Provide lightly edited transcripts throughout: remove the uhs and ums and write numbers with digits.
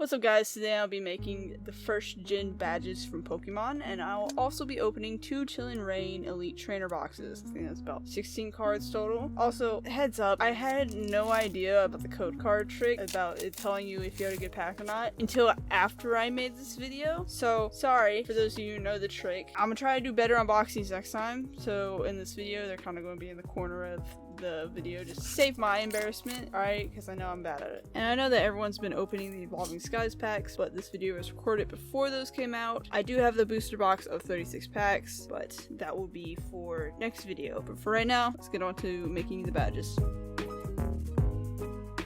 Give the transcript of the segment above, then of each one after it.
What's up guys, today I'll be making the first Gen badges from Pokemon, and I'll also be opening 2 Chilling Reign Elite Trainer boxes. I think that's about 16 cards total. Also, heads up, I had no idea about the code card trick, about it telling you if you had a good pack or not, until after I made this video. So, sorry for those of you who know the trick. I'm gonna try to do better unboxings next time, so in this video they're kind of going to be in the corner of the video just to save my embarrassment, alright, because I know I'm bad at it. And I know that everyone's been opening the Evolving Skies packs, but this video was recorded before those came out. I do have the booster box of 36 packs, but that will be for next video. But for right now, let's get on to making the badges.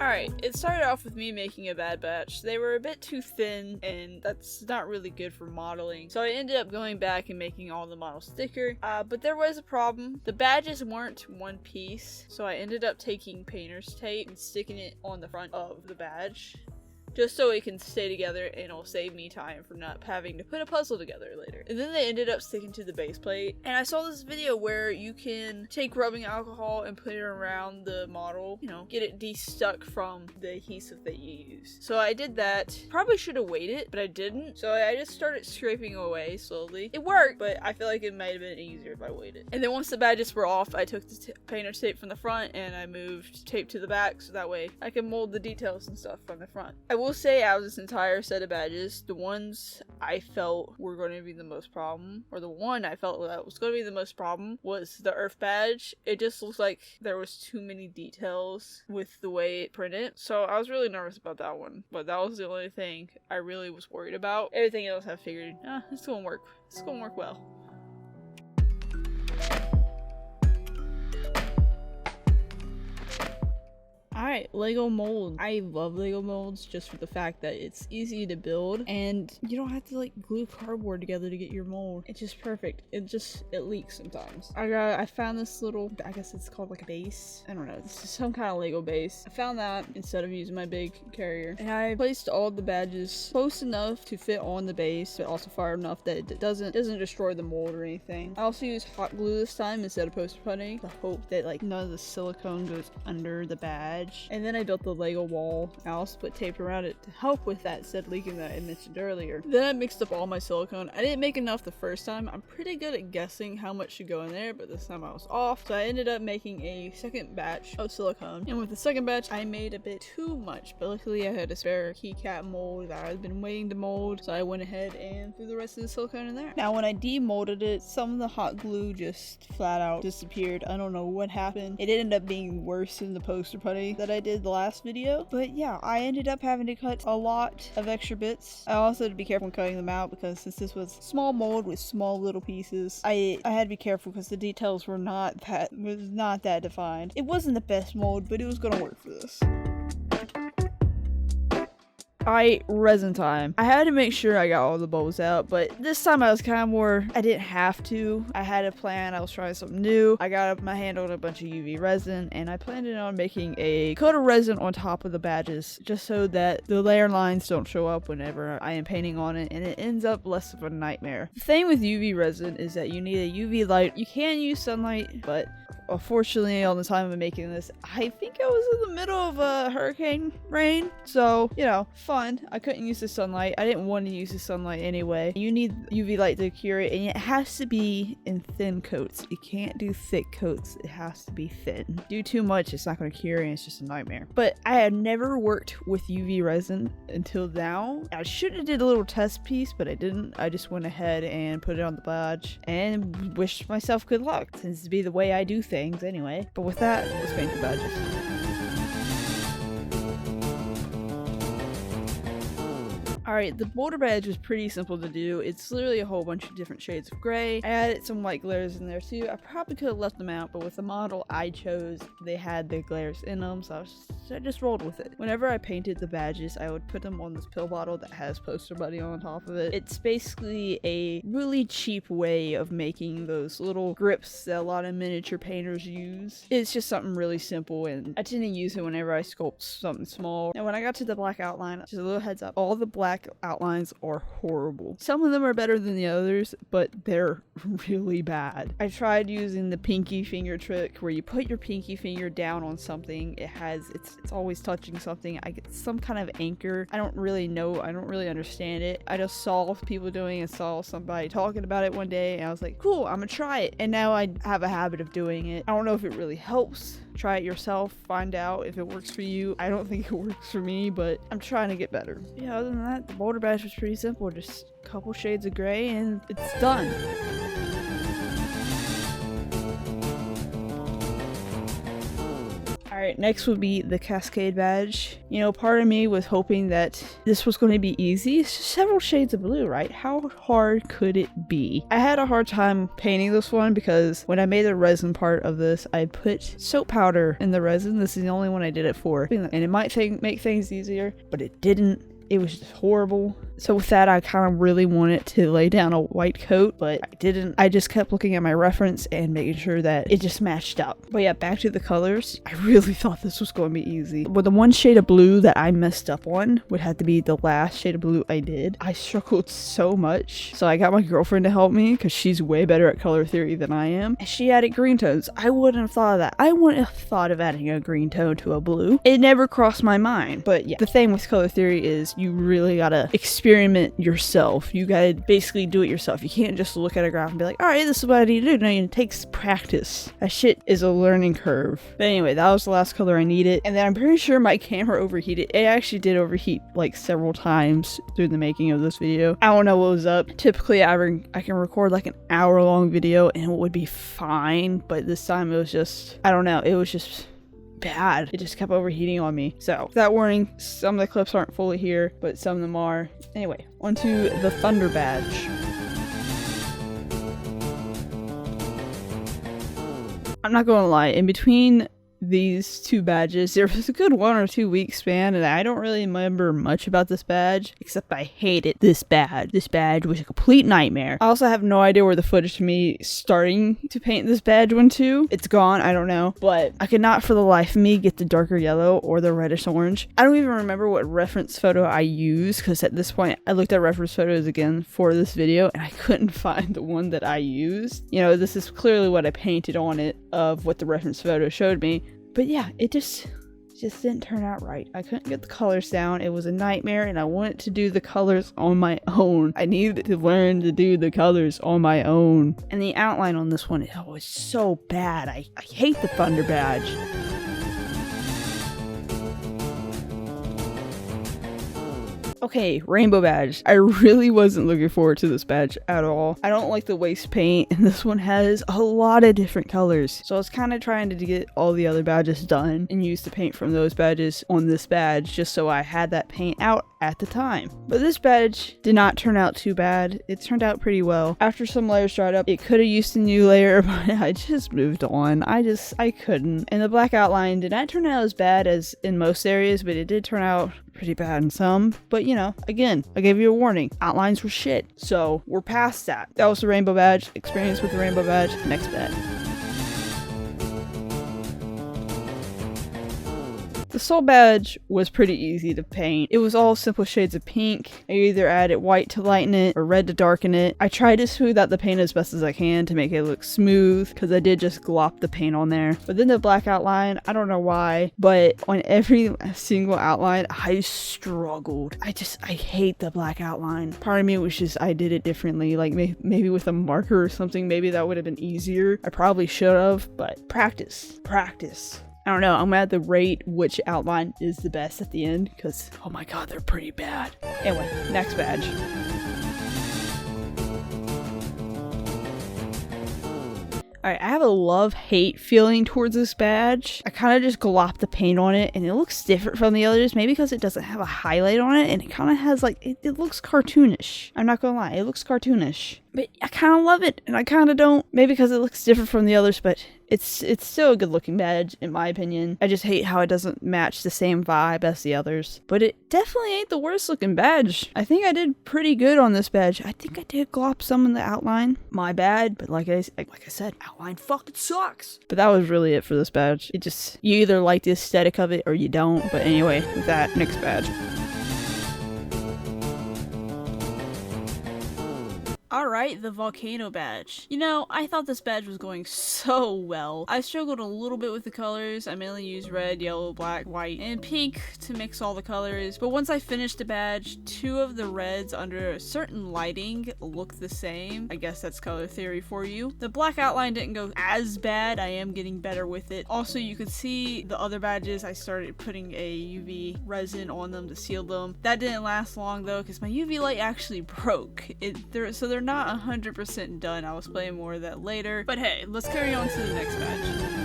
Alright, it started off with me making a bad batch. They were a bit too thin, and that's not really good for modeling. So I ended up going back and making all the models thicker. But there was a problem. The badges weren't one piece, so I ended up taking painter's tape and sticking it on the front of the badge, just so it can stay together, and it'll save me time from not having to put a puzzle together later. And then they ended up sticking to the base plate. And I saw this video where you can take rubbing alcohol and put it around the model, you know, get it de-stuck from the adhesive that you use. So I did that. Probably should have waited, but I didn't. So I just started scraping away slowly. It worked, but I feel like it might have been easier if I waited. And then once the badges were off, I took the painter's tape from the front and I moved tape to the back, so that way I can mold the details and stuff from the front. I will say out of this entire set of badges, the ones I felt were going to be the most problem, or the one I felt that was going to be the most problem, was the Earth Badge. It just looks like there was too many details with the way it printed, so I was really nervous about that one, but that was the only thing I really was worried about. Everything else I figured, it's gonna work. It's gonna work well. Alright, Lego mold. I love Lego molds just for the fact that it's easy to build and you don't have to like glue cardboard together to get your mold. It's just perfect. It leaks sometimes. I found this little, I guess it's called like a base. I don't know. This is some kind of Lego base. I found that instead of using my big carrier. And I placed all the badges close enough to fit on the base, but also far enough that it doesn't destroy the mold or anything. I also used hot glue this time instead of poster putty to hope that like none of the silicone goes under the badge. And then I built the Lego wall. I also put tape around it to help with that said leaking that I mentioned earlier. Then I mixed up all my silicone. I didn't make enough the first time. I'm pretty good at guessing how much should go in there, but this time I was off. So I ended up making a second batch of silicone. And with the second batch, I made a bit too much, but luckily I had a spare keycap mold that I had been waiting to mold. So I went ahead and threw the rest of the silicone in there. Now when I demolded it, some of the hot glue just flat out disappeared. I don't know what happened. It ended up being worse than the poster putty that I did the last video, but yeah, I ended up having to cut a lot of extra bits. I also had to be careful when cutting them out because since this was small mold with small little pieces, I had to be careful because the details were not that defined. It wasn't the best mold, but it was gonna work for this. Alright, resin time. I had to make sure I got all the bubbles out, but this time I was kind of more, I didn't have to. I had a plan, I was trying something new. I got my hand on a bunch of UV resin, and I planned on making a coat of resin on top of the badges, just so that the layer lines don't show up whenever I am painting on it, and it ends up less of a nightmare. The thing with UV resin is that you need a UV light. You can use sunlight, but unfortunately, on the time of making this, I think I was in the middle of a hurricane rain, so, you know, fun. I couldn't use the sunlight. I didn't want to use the sunlight anyway. You need UV light to cure it, and it has to be in thin coats. You can't do thick coats. It has to be thin. Do too much, it's not going to cure, and it's just a nightmare. But I had never worked with UV resin until now. I should have did a little test piece, but I didn't. I just went ahead and put it on the badge and wished myself good luck. Seems to be the way I do things anyway. But with that, let's paint the badges. Alright, the Boulder Badge was pretty simple to do. It's literally a whole bunch of different shades of gray. I added some white glares in there too. I probably could have left them out, but with the model I chose, they had the glares in them, so I just rolled with it. Whenever I painted the badges, I would put them on this pill bottle that has poster buddy on top of it. It's basically a really cheap way of making those little grips that a lot of miniature painters use. It's just something really simple, and I tend to use it whenever I sculpt something small. And when I got to the black outline, just a little heads up, all the black black outlines are horrible. Some of them are better than the others, but they're really bad. I tried using the pinky finger trick where you put your pinky finger down on something. It's always touching something. I get some kind of anchor. I don't really know. I don't really understand it. I just saw people doing and saw somebody talking about it one day, and I was like, cool, I'm gonna try it. And now I have a habit of doing it. I don't know if it really helps. Try it yourself, find out if it works for you. I don't think it works for me, but I'm trying to get better. Yeah, other than that, the Boulder Badge was pretty simple. Just a couple shades of gray and it's done. Alright, next would be the Cascade Badge. You know, part of me was hoping that this was going to be easy. It's just several shades of blue, right? How hard could it be? I had a hard time painting this one because when I made the resin part of this, I put soap powder in the resin. This is the only one I did it for. And it might make things easier, but it didn't. It was just horrible. So with that, I kind of really wanted to lay down a white coat, but I didn't. I just kept looking at my reference and making sure that it just matched up. But yeah, back to the colors. I really thought this was going to be easy. Well, the one shade of blue that I messed up on would have to be the last shade of blue I did. I struggled so much. So I got my girlfriend to help me because she's way better at color theory than I am. And she added green tones. I wouldn't have thought of that. I wouldn't have thought of adding a green tone to a blue. It never crossed my mind. But yeah, the thing with color theory is you really gotta experiment yourself. You gotta basically do it yourself. You can't just look at a graph and be like, all right, this is what I need to do. No, it takes practice. That shit is a learning curve. But anyway, that was the last color I needed. And then I'm pretty sure my camera overheated. It actually did overheat like several times through the making of this video. I don't know what was up. Typically I can record like an hour-long video and it would be fine. But this time it was just, I don't know, it was just bad. It just kept overheating on me. So that warning, some of the clips aren't fully here, but some of them are. Anyway, onto the Thunder Badge. I'm not gonna lie, in between these two badges, there was a good 1 or 2 week span, and I don't really remember much about this badge, except I hated this badge. This badge was a complete nightmare. I also have no idea where the footage of me starting to paint this badge went to. It's gone, I don't know, but I could not for the life of me get the darker yellow or the reddish orange. I don't even remember what reference photo I used, because at this point I looked at reference photos again for this video and I couldn't find the one that I used. You know, this is clearly what I painted on it of what the reference photo showed me. But yeah, it just didn't turn out right. I couldn't get the colors down. It was a nightmare, and I wanted to do the colors on my own. I needed to learn to do the colors on my own. And the outline on this one was so bad. I hate the Thunder Badge. Okay, Rainbow Badge. I really wasn't looking forward to this badge at all. I don't like the waist paint, and this one has a lot of different colors. So I was kind of trying to get all the other badges done and use the paint from those badges on this badge just so I had that paint out at the time. But this badge did not turn out too bad. It turned out pretty well. After some layers dried up, it could have used a new layer, but I just moved on. I couldn't. And the black outline did not turn out as bad as in most areas, but it did turn out pretty bad in some. But you know, again, I gave you a warning. Outlines were shit. So we're past that. That was the Rainbow Badge. Experience with the Rainbow Badge. Next badge. The Soul Badge was pretty easy to paint. It was all simple shades of pink. I either added white to lighten it or red to darken it. I tried to smooth out the paint as best as I can to make it look smooth because I did just glop the paint on there. But then the black outline, I don't know why, but on every single outline, I struggled. I hate the black outline. Part of me was just, I did it differently. Like maybe with a marker or something, maybe that would have been easier. I probably should have, but practice. I don't know, I'm gonna have to rate which outline is the best at the end, because, oh my god, they're pretty bad. Anyway, next badge. Alright, I have a love-hate feeling towards this badge. I kind of just glopped the paint on it, and it looks different from the others, maybe because it doesn't have a highlight on it, and it kind of has, like, it looks cartoonish. I'm not gonna lie, it looks cartoonish. But I kind of love it, and I kind of don't. Maybe because it looks different from the others, but it's still a good-looking badge, in my opinion. I just hate how it doesn't match the same vibe as the others. But it definitely ain't the worst-looking badge. I think I did pretty good on this badge. I think I did glop some in the outline. My bad, but like I said, outline fucking sucks. But that was really it for this badge. It just, you either like the aesthetic of it or you don't. But anyway, with that, next badge. Alright, the Volcano Badge. You know, I thought this badge was going so well. I struggled a little bit with the colors. I mainly used red, yellow, black, white, and pink to mix all the colors. But once I finished the badge, 2 of the reds under a certain lighting look the same. I guess that's color theory for you. The black outline didn't go as bad. I am getting better with it. Also, you could see the other badges, I started putting a UV resin on them to seal them. That didn't last long though, because my UV light actually broke. So they're not 100% done. I'll explain more of that later. But hey, let's carry on to the next badge.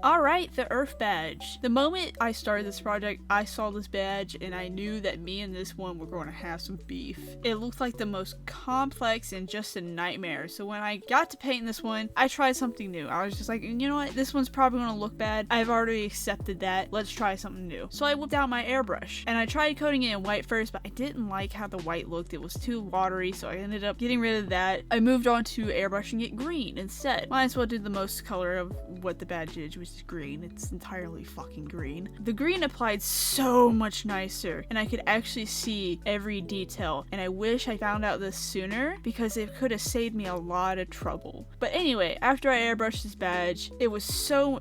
Alright, the Earth Badge. The moment I started this project, I saw this badge and I knew that me and this one were going to have some beef. It looked like the most complex and just a nightmare. So when I got to painting this one, I tried something new. I was just like, you know what? This one's probably going to look bad. I've already accepted that. Let's try something new. So I whipped out my airbrush and I tried coating it in white first, but I didn't like how the white looked. It was too watery, so I ended up getting rid of that. I moved on to airbrushing it green instead. Might as well do the most color of what the badge is, which is green. It's entirely fucking green. The green applied so much nicer and I could actually see every detail, and I wish I found out this sooner because it could have saved me a lot of trouble. But anyway, after I airbrushed this badge, it was so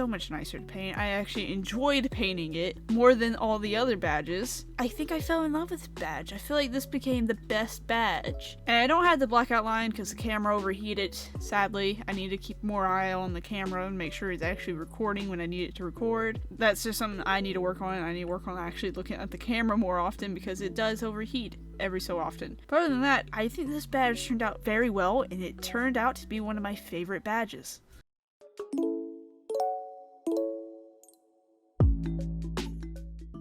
much nicer to paint. I actually enjoyed painting it more than all the other badges. I think I fell in love with this badge. I feel like this became the best badge. And I don't have the black outline because the camera overheated. Sadly, I need to keep more eye on the camera and make sure it's actually recording when I need it to record. That's just something I need to work on. I need to work on actually looking at the camera more often because it does overheat every so often. But other than that, I think this badge turned out very well, and it turned out to be one of my favorite badges.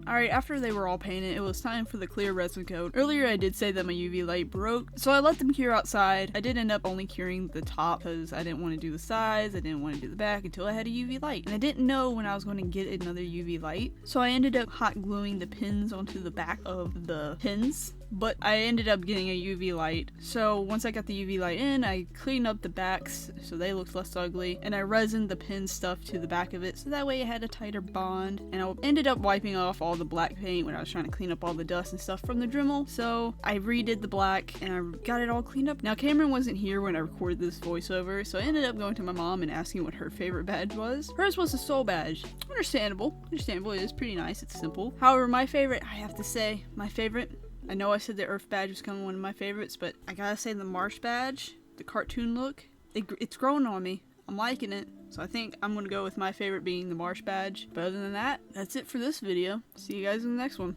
Alright, after they were all painted, it was time for the clear resin coat. Earlier I did say that my UV light broke, so I let them cure outside. I did end up only curing the top because I didn't want to do the sides, I didn't want to do the back until I had a UV light. And I didn't know when I was going to get another UV light, so I ended up hot gluing the pins onto the back of the pins. But I ended up getting a UV light. So once I got the UV light in, I cleaned up the backs so they looked less ugly, and I resined the pin stuff to the back of it so that way it had a tighter bond. And I ended up wiping off all the black paint when I was trying to clean up all the dust and stuff from the Dremel. So I redid the black and I got it all cleaned up. Now Cameron wasn't here when I recorded this voiceover, so I ended up going to my mom and asking what her favorite badge was. Hers was a soul badge. Understandable. It is pretty nice. It's simple. However, my favorite, I have to say, my favorite, I know I said the Earth Badge was kind of one of my favorites, but I gotta say the Marsh Badge, the cartoon look, it's growing on me. I'm liking it. So I think I'm gonna go with my favorite being the Marsh Badge. But other than that, that's it for this video. See you guys in the next one.